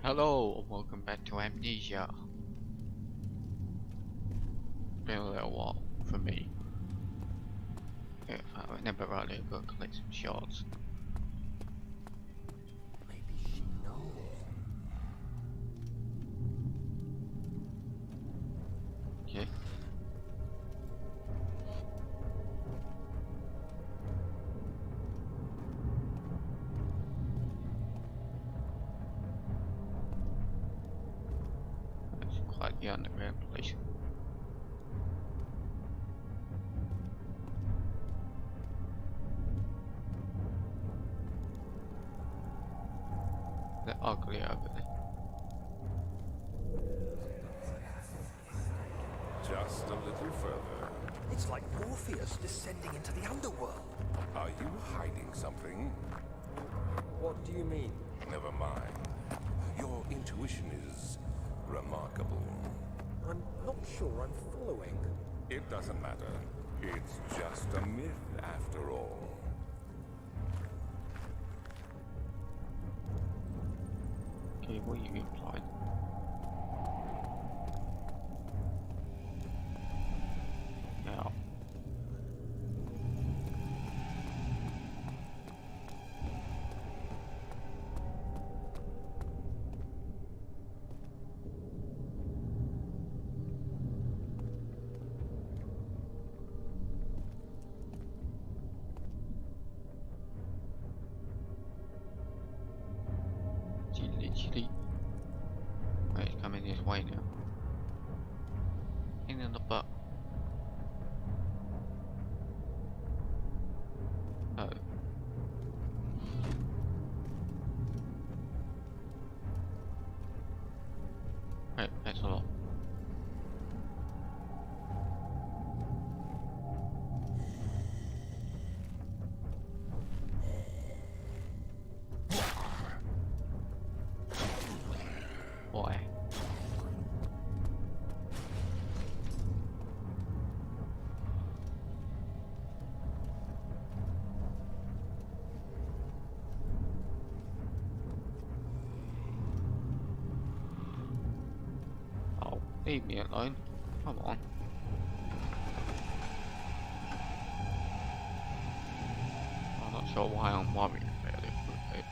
Hello, and welcome back to Amnesia. Been a little while for me. If I remember rightly, I've got to collect some shards. Maybe she knows. Okay. That's quite the underground place. They're ugly over there. Just a little further. It's like Morpheus descending into the underworld. Are you hiding something? What do you mean? Never mind. Your intuition is remarkable. I'm not sure I'm following. It doesn't matter. It's just a myth after all. Okay, what are you implying? Now. Literally. Wait, it's coming this way now. In the butt. No. Right, that's a lot. Why? Oh, leave me alone. Come on. I'm not sure why I'm worried about it. But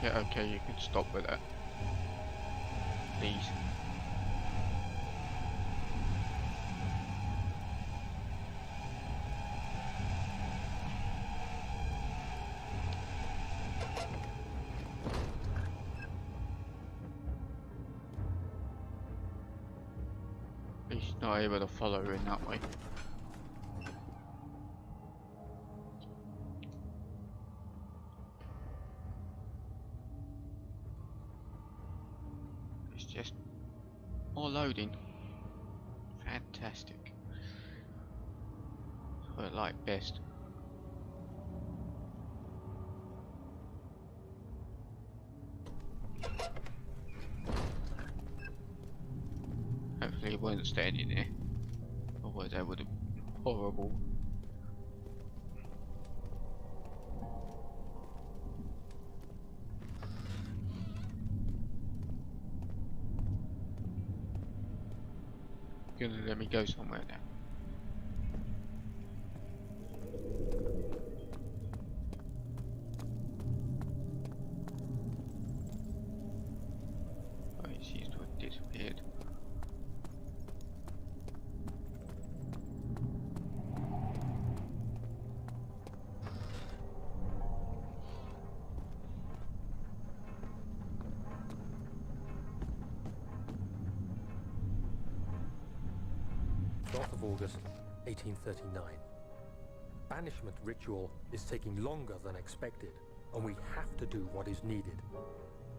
yeah, okay, you can stop with that. Please. He's not able to follow in that way. It's just more loading. Fantastic. That's what I like best. Hopefully he wasn't standing there. Otherwise that would have been horrible. Gonna let me go somewhere now. Oh, he seems to have disappeared. August 1839. Banishment ritual is taking longer than expected, and we have to do what is needed.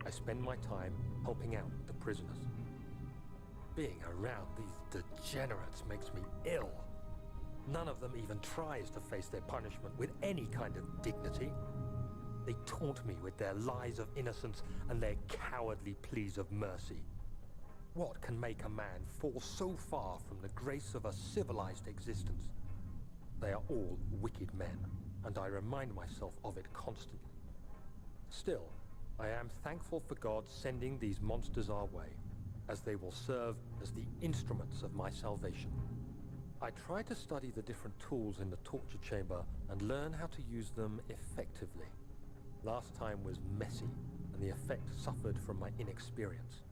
I spend my time helping out the prisoners. Being around these degenerates makes me ill. None of them even tries to face their punishment with any kind of dignity. They taunt me with their lies of innocence and their cowardly pleas of mercy. What can make a man fall so far from the grace of a civilized existence? They are all wicked men, and I remind myself of it constantly. Still, I am thankful for God sending these monsters our way, as they will serve as the instruments of my salvation. I try to study the different tools in the torture chamber and learn how to use them effectively. Last time was messy, and the effect suffered from my inexperience.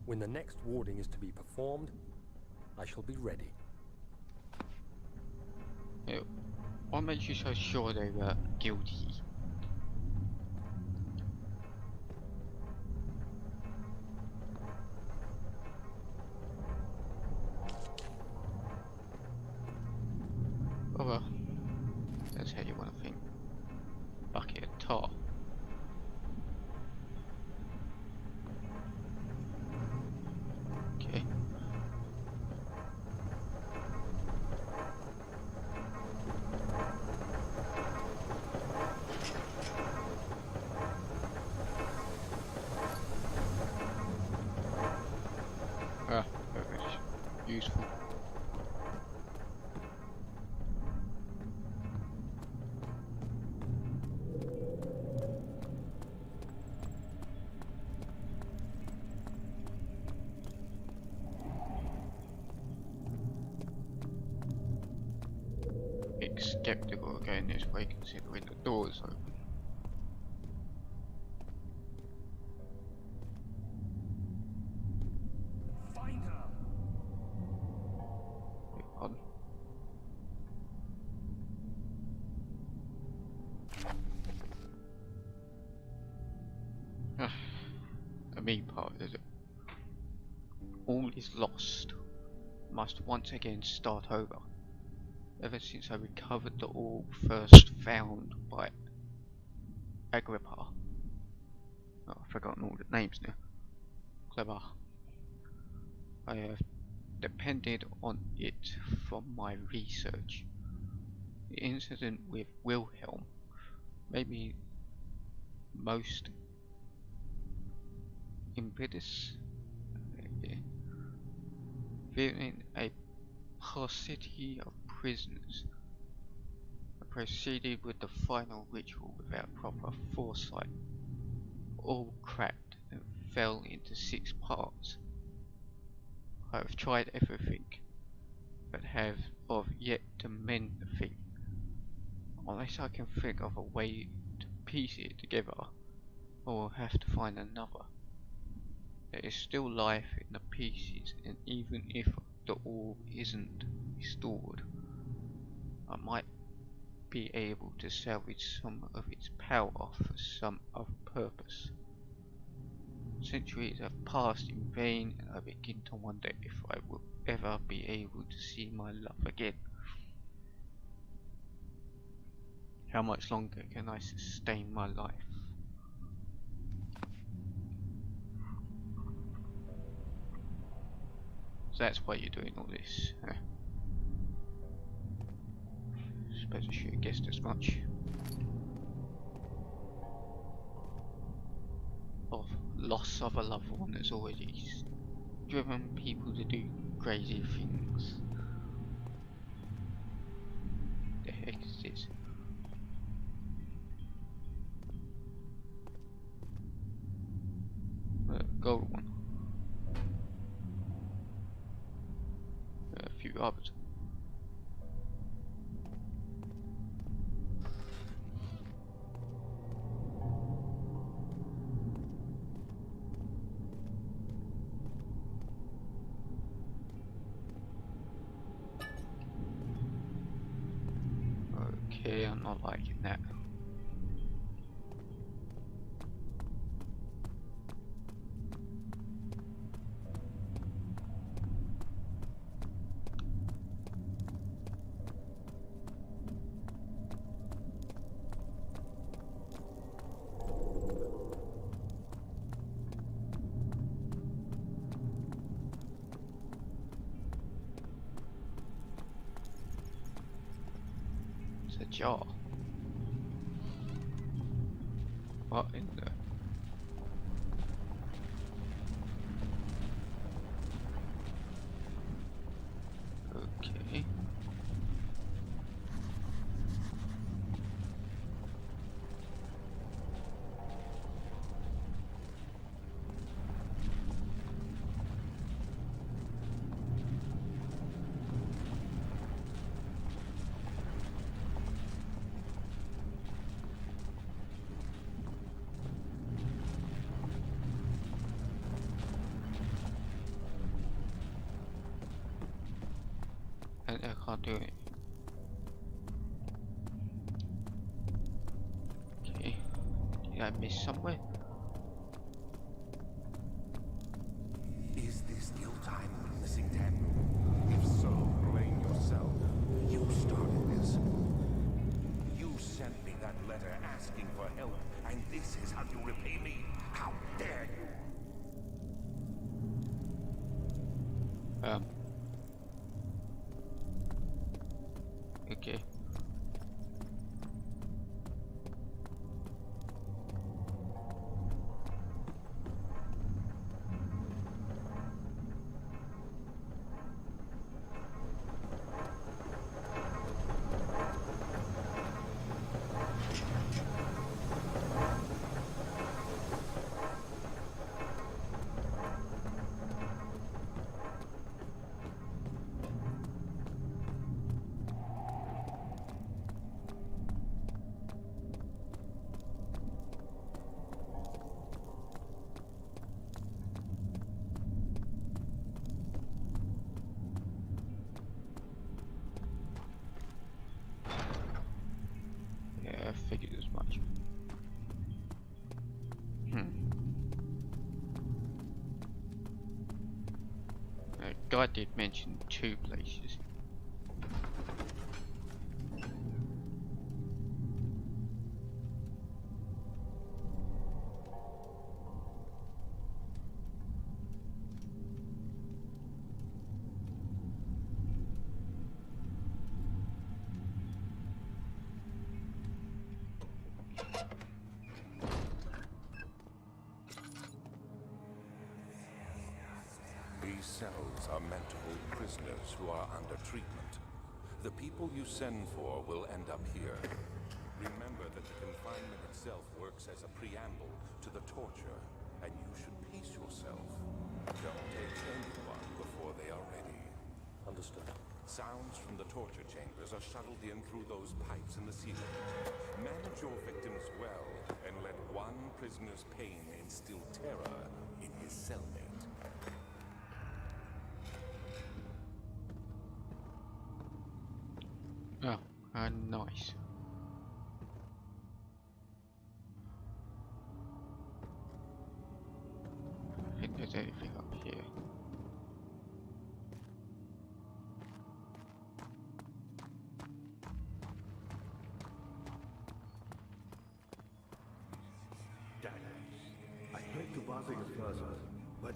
When the next warding is to be performed, I shall be ready. What makes you so sure they were guilty? Oh well, that's how you want to think. Bucket of tar. Okay. Ah, very useful. Skeptical going this way considering the door's open. Find her! Wait, pardon. The me part is it. All is lost. Must once again start over. Ever since I recovered the orb first found by Agrippa. Oh, I've forgotten all the names now. Clever. I have depended on it for my research. The incident with Wilhelm made me most impetus, feeling a paucity of prisoners. I proceeded with the final ritual without proper foresight. All cracked and fell into 6 parts. I have tried everything, but have yet to mend the thing. Unless I can think of a way to piece it together, I will have to find another. There is still life in the pieces, and even if the orb isn't restored, I might be able to salvage some of its power for some other purpose. Centuries have passed in vain, and I begin to wonder if I will ever be able to see my love again. How much longer can I sustain my life? So that's why you're doing all this. Suppose I should have guessed as much. Of loss of a loved one has already driven people to do crazy things. The heck is this? Gold one. A few others. Okay, I'm not liking that. It's a jar. What in the... Okay. do it. Okay. Did I miss somewhere? Is this still time witnessing them? If so, blame yourself. You started this. You sent me that letter asking for help, and this is how you repay me? How dare you? Okay. Yeah, I figured as much. Guy did mention 2 places. These cells are meant to hold prisoners who are under treatment. The people you send for will end up here. Remember that the confinement itself works as a preamble to the torture, and you should pace yourself. Don't take anyone before they are ready. Understood. Sounds from the torture chambers are shuttled in through those pipes in the ceiling. Manage your victims well, and let one prisoner's pain instill terror in his cellmate. Oh, nice. I think there's anything up here. Dad, I hate to bother you further, but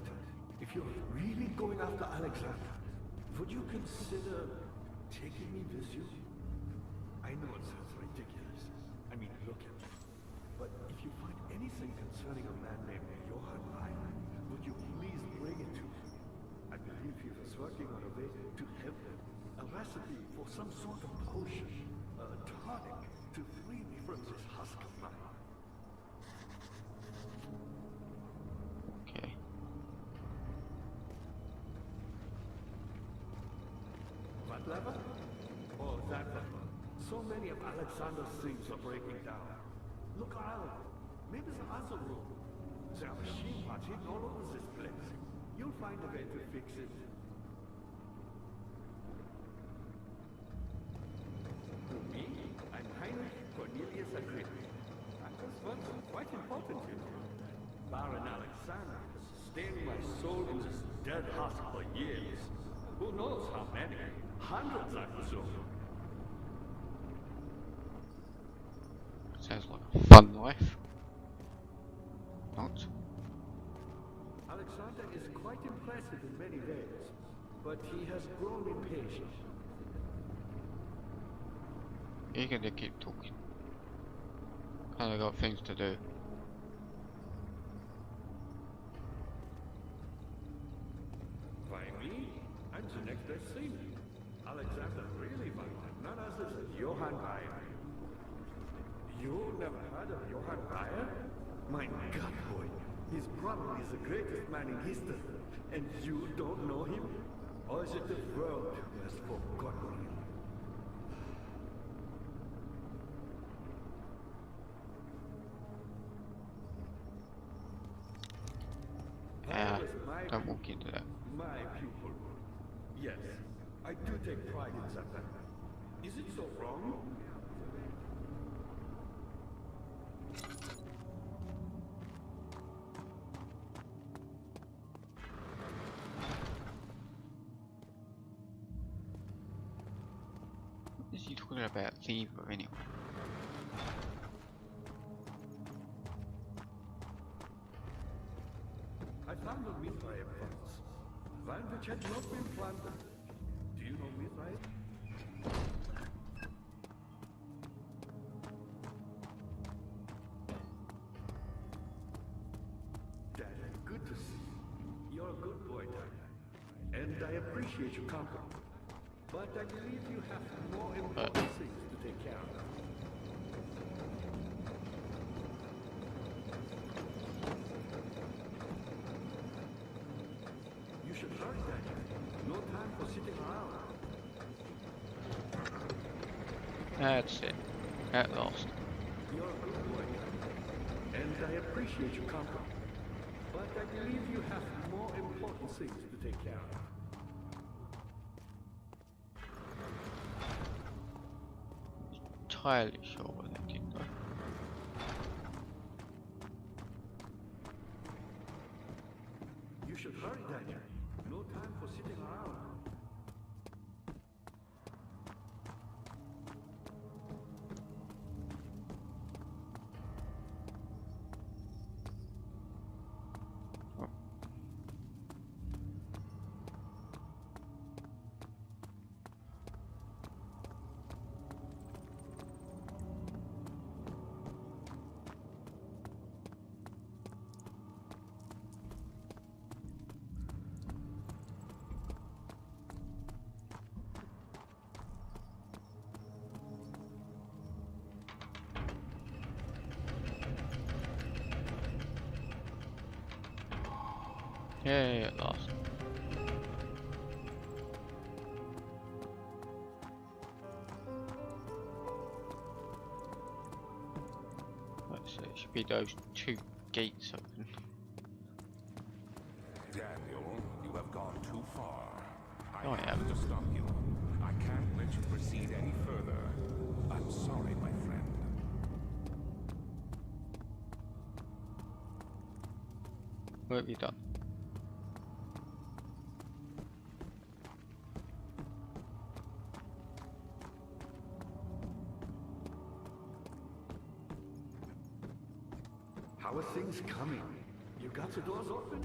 if you're really going after Alexander, would you consider taking me with you? I know it sounds ridiculous. I mean, look at me. But if you find anything concerning a man named Johann Reiner, would you please bring it to me? I believe he was working on a way to help him. A recipe for some sort of potion, a tonic, to free me from this husk of mine. Okay. What lever? Oh, that lever. So many of Alexander's things are breaking down. Look around. Maybe the other room. There are machine parts hidden all over this place. You'll find a way to fix it. Me? I'm Heinrich Cornelius Agrippa. I was once quite important, you know. Baron Alexander has sustained my soul in this dead husk for years. Who knows how many? Hundreds, I presume. Sounds like a fun life. Not. Alexander is quite impressive in many ways, but he has grown impatient. You're gonna keep talking. Kinda got things to do. By me? I'm the next best thing. Alexander really wanted none other than Johann Reiner. You never heard of Johann Reiner? My God, boy. He's probably the greatest man in history. And you don't know him? Or is it the world who has forgotten him? Don't walk into that. My pupil. Yes, I do take pride in that. Is it so wrong? What is he talking about Lever anyway? I found the Mithraeum funds. Land which had not been planted. Do you know Mithraeum? Dad, good to see you. You're a good boy, Dad. And I appreciate your company. But I believe you have more important things to take care of. You should hurry, Dad. No time for sitting around. That's it. At last. You're a good boy, Dad. And I appreciate your company. But I believe you have more important things to take care of. Entirely sure what they did though. You should hurry, Daniel. No time for sitting around. Yay, at last. So it should be those two gates open. Daniel, you have gone too far. Oh, I have have. to stop you. I can't let you proceed any further. I'm sorry, my friend. What have you done? How are things coming? You got the doors open?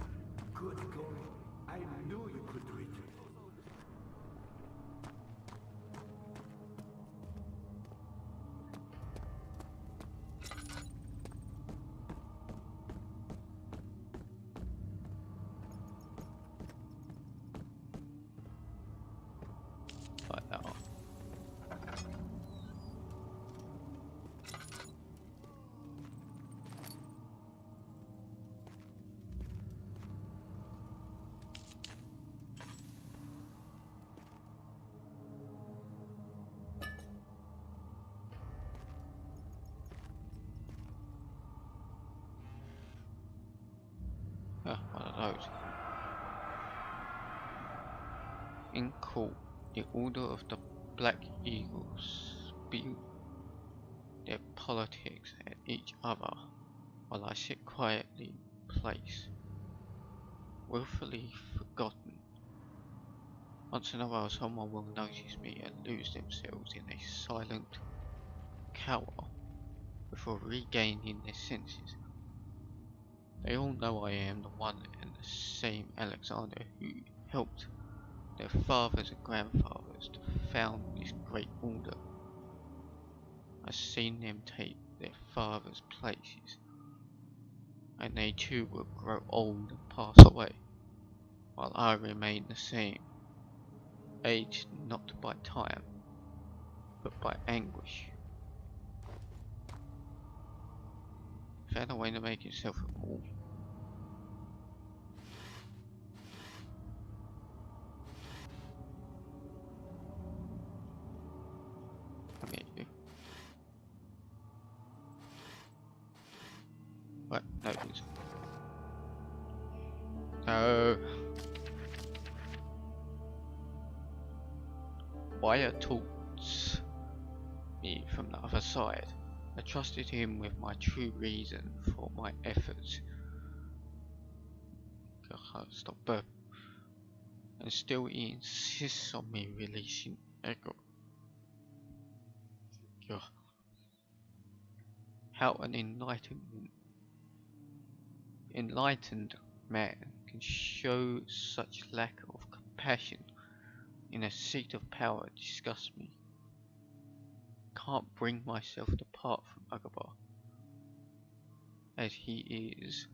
Good going. I knew you could do it. Like that one. One of those. In court, the Order of the Black Eagles spew their politics at each other while I sit quietly in place, willfully forgotten. Once in a while someone will notice me and lose themselves in a silent cower before regaining their senses. They all know I am the one and the same Alexander who helped their fathers and grandfathers to found this great order. I've seen them take their fathers' places, and they too will grow old and pass away, while I remain the same, aged not by time, but by anguish. Found a way to make himself immortal. Come here, you. What? No, it's... No. Wire tools. from the other side. I trusted him with my true reason for my efforts. God, I can't stop burping. And still he insists on me releasing Ego. God. How an enlightened man can show such lack of compassion in a seat of power disgusts me. Can't bring myself to part from Agabar, as he is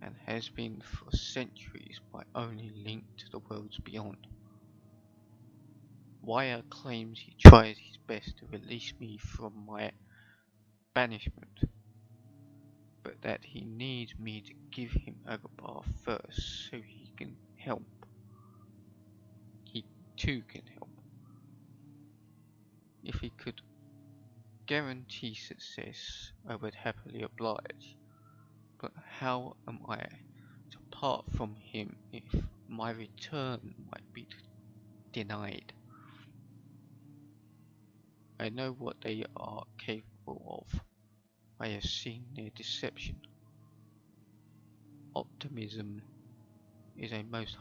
and has been for centuries my only link to the worlds beyond. Wire claims he tries his best to release me from my banishment, but that he needs me to give him Agabar first so he can help. He too can help. If he could guarantee success, I would happily oblige, but how am I to part from him if my return might be denied? I know what they are capable of. I have seen their deception. Optimism is a most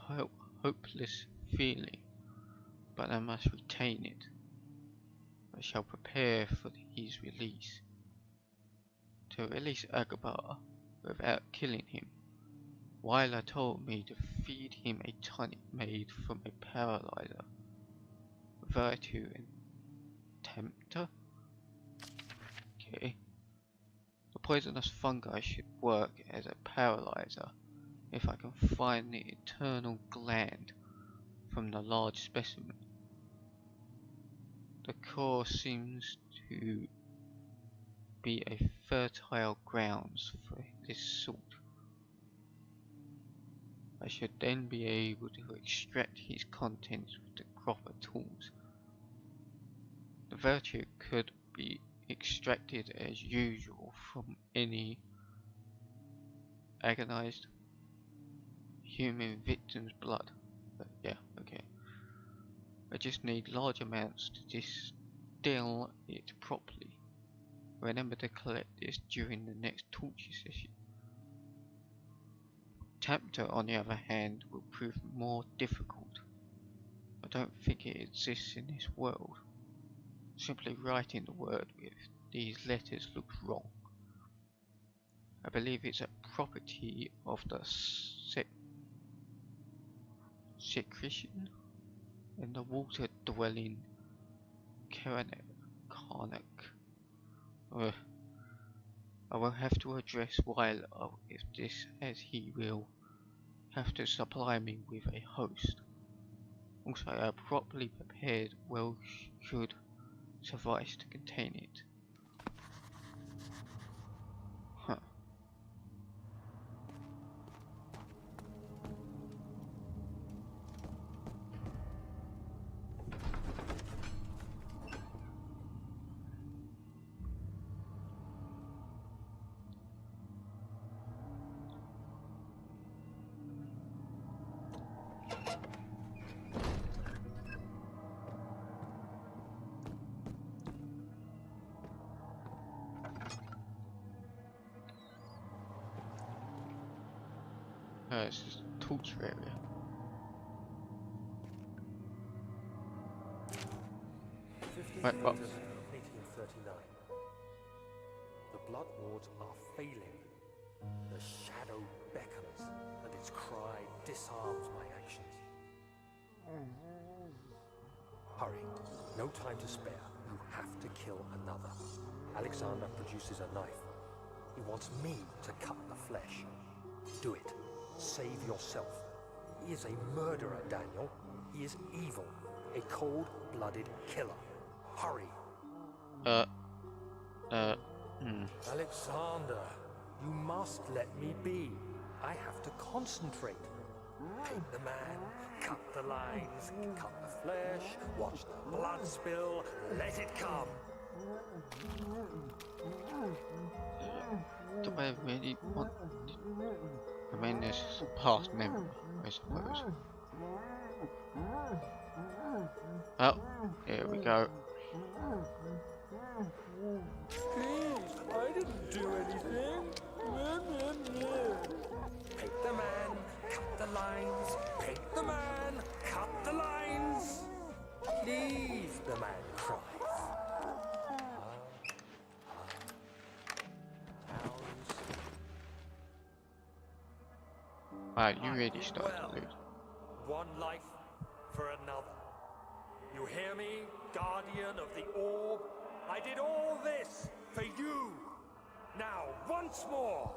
hopeless feeling, but I must retain it. I shall prepare for his release. To release Agabar without killing him, Wyler told me to feed him a tonic made from a paralyzer, Virtue and Tempter? Okay. The poisonous fungi should work as a paralyzer if I can find the eternal gland from the large specimen. The core seems to be a fertile grounds for this sort. I should then be able to extract his contents with the proper tools. The virtue could be extracted as usual from any agonized human victim's blood. Yeah, okay. I just need large amounts to distill it properly. Remember to collect this during the next torture session. Tempter, on the other hand, will prove more difficult. I don't think it exists in this world. Simply writing the word with these letters looks wrong. I believe it's a property of the secretion in the water-dwelling Karnak. I will have to address Wyler with this, as he will have to supply me with a host. Also, a properly prepared well should suffice to contain it. Huh. It's just a torture area. Right, well. 1839. The Blood Wards are failing. The shadow beckons, and its cry disarms my actions. Hurry. No time to spare. You have to kill another. Alexander produces a knife. He wants me to cut the flesh. Do it. Save yourself. He is a murderer, Daniel. He is evil. A cold-blooded killer. Hurry. Alexander, you must let me be. I have to concentrate. Paint the man, cut the lines, cut the flesh, watch the blood spill, let it come. Do I really want... I mean, this is a past memory, I suppose. Oh, here we go. Please, I didn't do anything. Paint the man, cut the lines. Paint the man, cut the lines. Please, the man cries. Wow, you I really did started well. to lose. One life for another. You hear me, guardian of the orb? I did all this for you. Now, once more,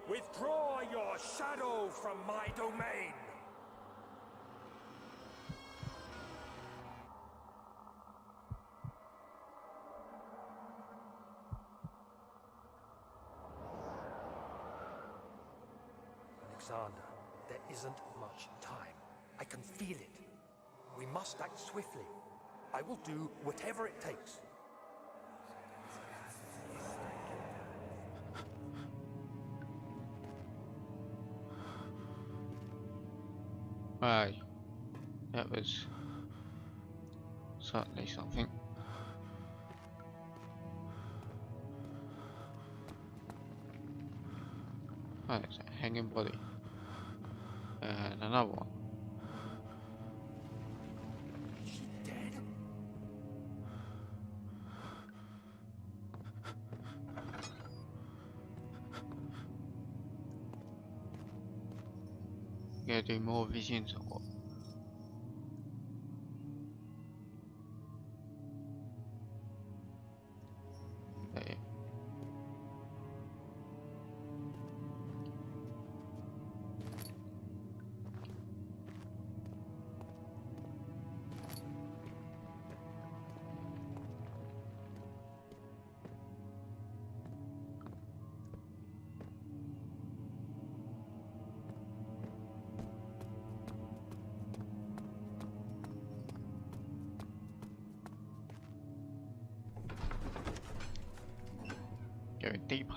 withdraw your shadow from my domain. Alexander, there isn't much time. I can feel it. We must act swiftly. I will do whatever it takes. Wow, that was certainly something. Oh, there's a hanging body. And another one. Is she dead? Gonna do more visions or what? There. Going deeper.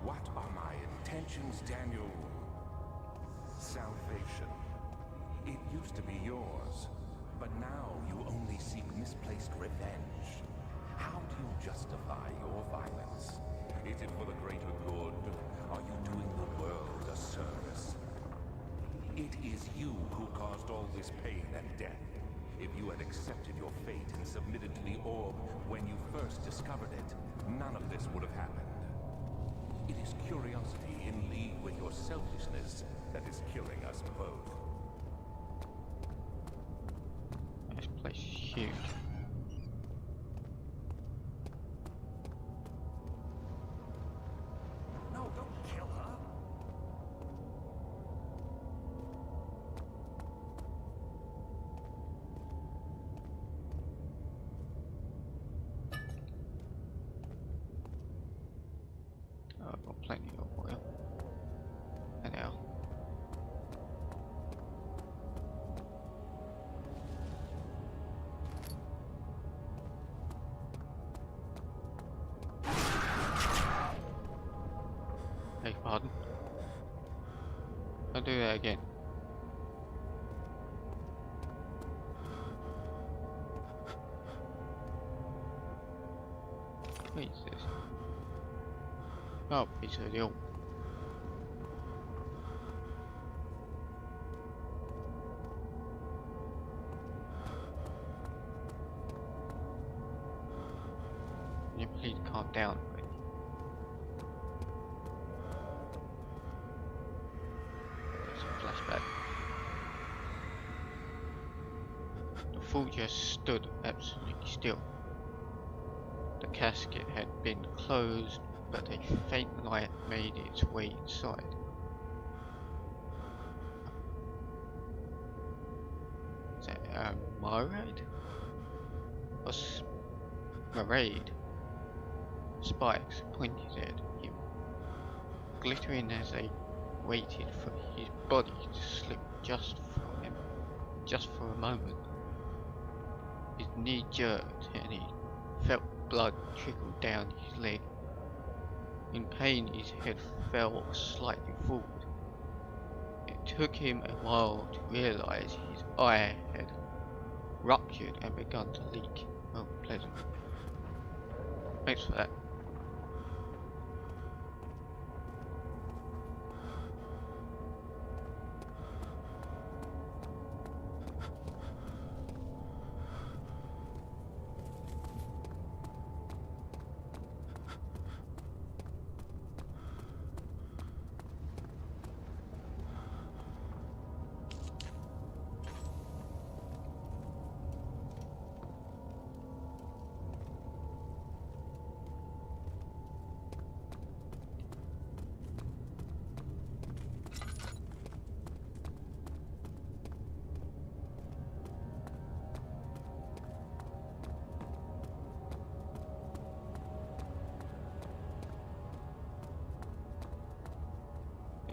What are my intentions, Daniel? Salvation. It used to be yours, but now you only seek misplaced revenge. How do you justify your violence? Is it for the greater good? Are you doing the world a service? It is you who caused all this pain and death. If you had accepted your fate and submitted to the orb when you first discovered it, none of this would have happened. It is curiosity in league with your selfishness that is killing us both. This place is huge. No, don't kill her. Oh, I've got plenty of oil. And now. Beg your pardon. I'll do that again. What is this? Oh, piece of the orb. Can you please calm down? There's a flashback. The fool just stood absolutely still. The casket had been closed, but a faint light made its way inside. Is that a Maraid? Or Maraid? Spikes pointed at him, glittering as they waited for his body to slip just for a moment. His knee jerked and he felt blood trickle down his leg. In pain, his head fell slightly forward. It took him a while to realize his eye had ruptured and begun to leak. Oh, pleasant. Thanks for that.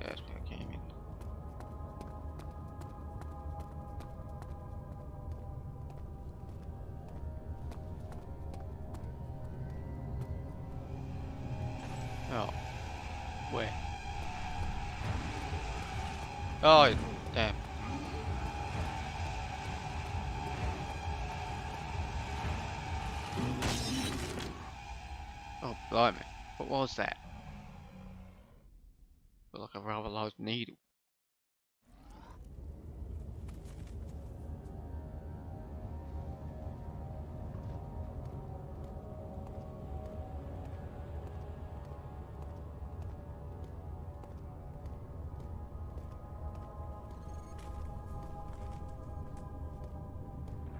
Yes, I came in. Oh, where? Oh, damn. Oh, blimey. What was that? Looked like a rather large needle.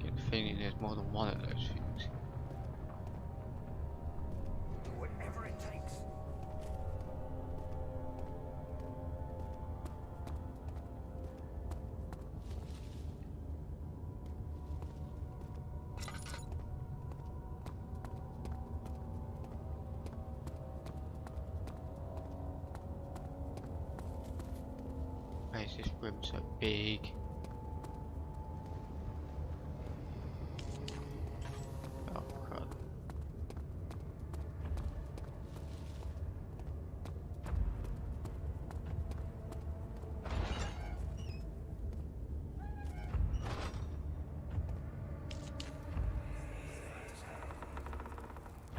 Get the feeling there's more than one of those things. Whatever it takes. Why is this room so big? Oh, crud.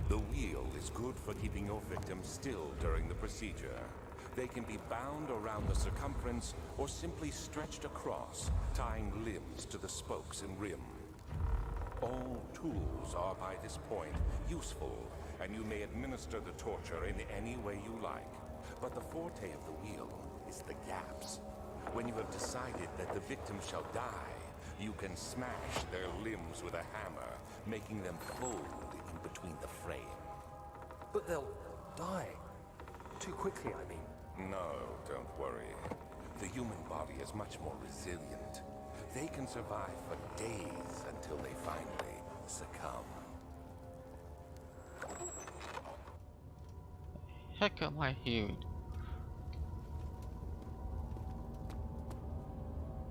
The wheel is good for keeping your victims still during the procedure. They can be bound around the circumference or simply stretched across, tying limbs to the spokes and rim. All tools are by this point useful, and you may administer the torture in any way you like. But the forte of the wheel is the gaps. When you have decided that the victim shall die, you can smash their limbs with a hammer, making them fold in between the frame. But they'll die. Too quickly, I mean. No, don't worry. The human body is much more resilient. They can survive for days until they finally succumb. Heck am I hearing?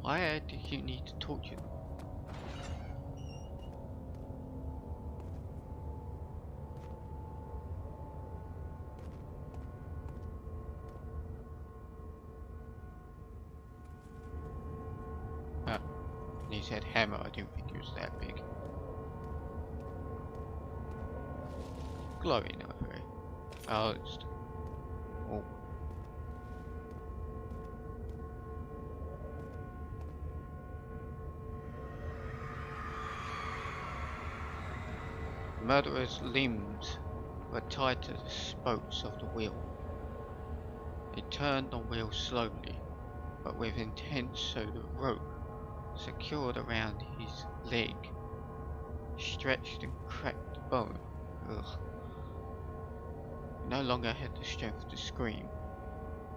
Why do you need to torture them? He said hammer, I didn't think it was that big. Glowing over it. Oh, it's... Oh. The murderer's limbs were tied to the spokes of the wheel. They turned the wheel slowly, but with intent, so the rope secured around his leg stretched and cracked the bone. Ugh. He no longer had the strength to scream.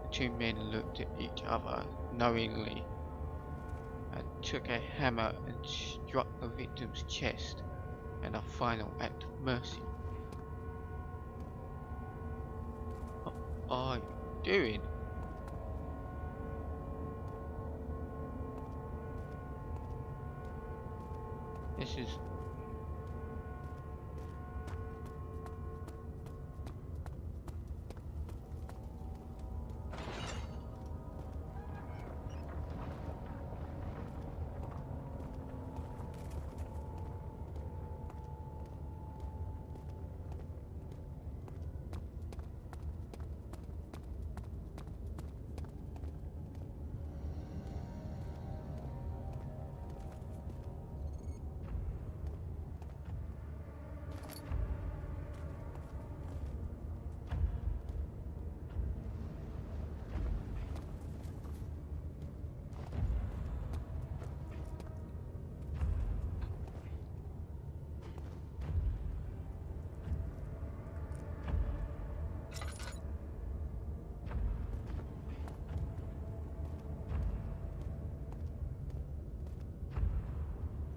The two men looked at each other knowingly and took a hammer and struck the victim's chest in a final act of mercy. What are you doing? This is...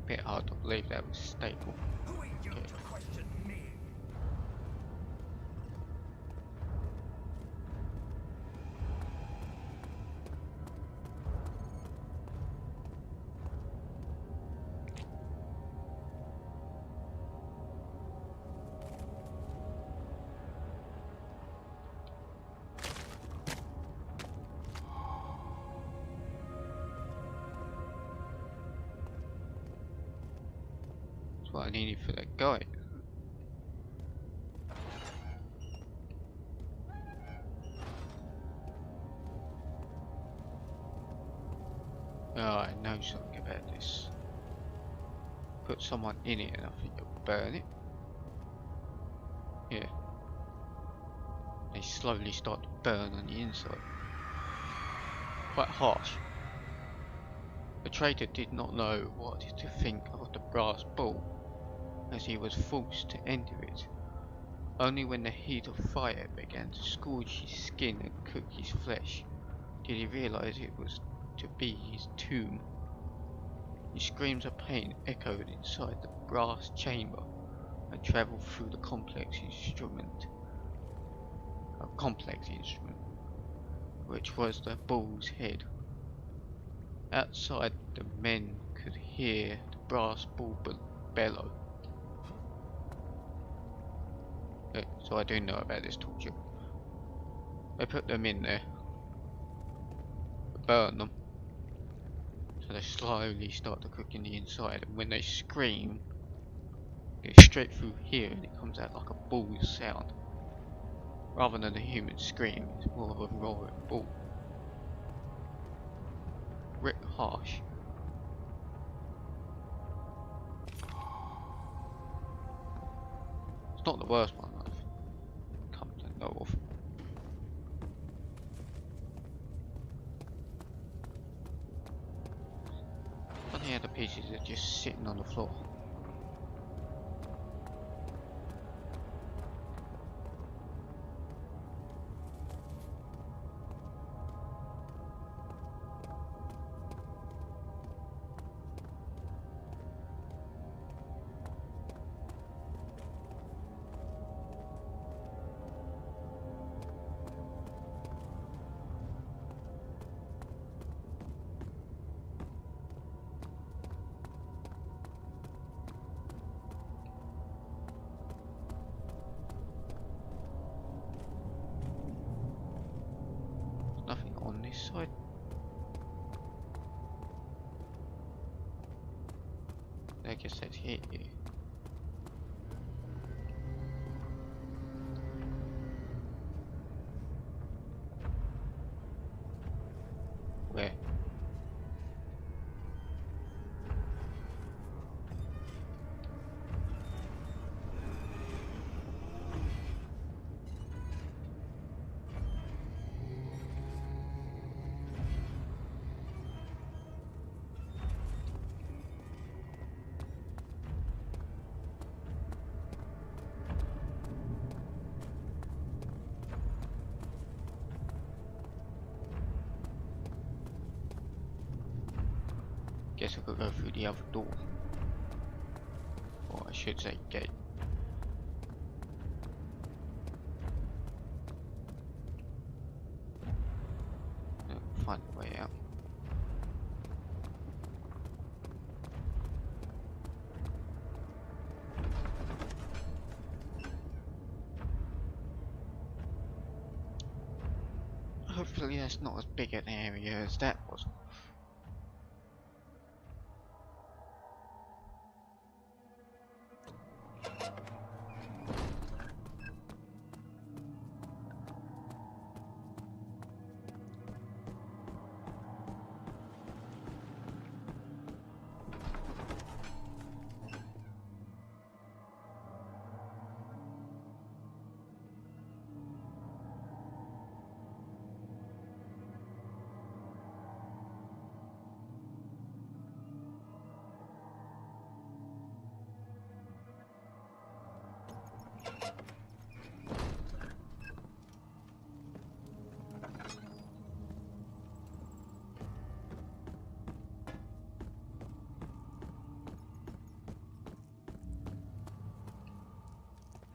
bit hard to believe that was stable. Who are you Okay. to question me? That's what I needed for that guy. Oh, I know something about this. Put someone in it and I think it'll burn it. Yeah. They slowly start to burn on the inside. Quite harsh. The traitor did not know what to think of the brass ball, as he was forced to enter it. Only when the heat of fire began to scorch his skin and cook his flesh did he realize it was to be his tomb. His screams of pain echoed inside the brass chamber and travelled through the complex instrument, which was the bull's head. Outside, the men could hear the brass bull bellow. So I do know about this torture. They put them in there, burn them, so they slowly start to cook in the inside, and when they scream, it goes straight through here and it comes out like a bull's sound. Rather than a human scream, it's more of a roaring bull. Bit harsh. It's not the worst one I've come to know of. Funny how the pieces are just sitting on the floor. Nothing on this side. I guess that's here. Where? Guess I could go through the other door. Or I should say gate. Find a way out. Hopefully that's not as big an area as that was.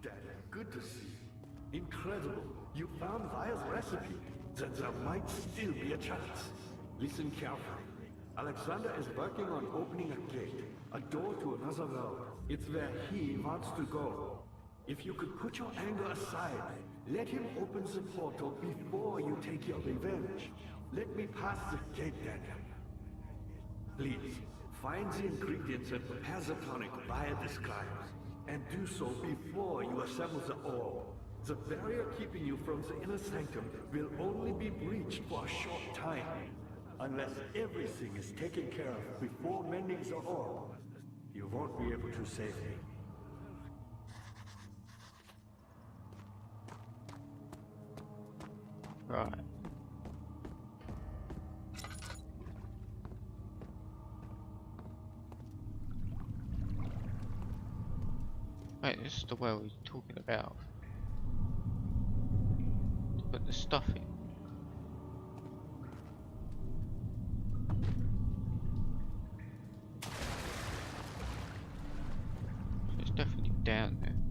Dad, good to see you. Incredible. You found Vire's recipe. Then there might still be a chance. Listen carefully. Alexander is working on opening a gate, a door to another world. It's where he wants to go. If you could put your anger aside, let him open the portal before you take your revenge. Let me pass the gate, Daniel. Please, find the ingredients and prepare the tonic Vire describes. And do so before you assemble the orb. The barrier keeping you from the inner sanctum will only be breached for a short time. Unless everything is taken care of before mending the orb, you won't be able to save me. Right. Wait, this is the well he's talking about. To put the stuff in. So it's definitely down there.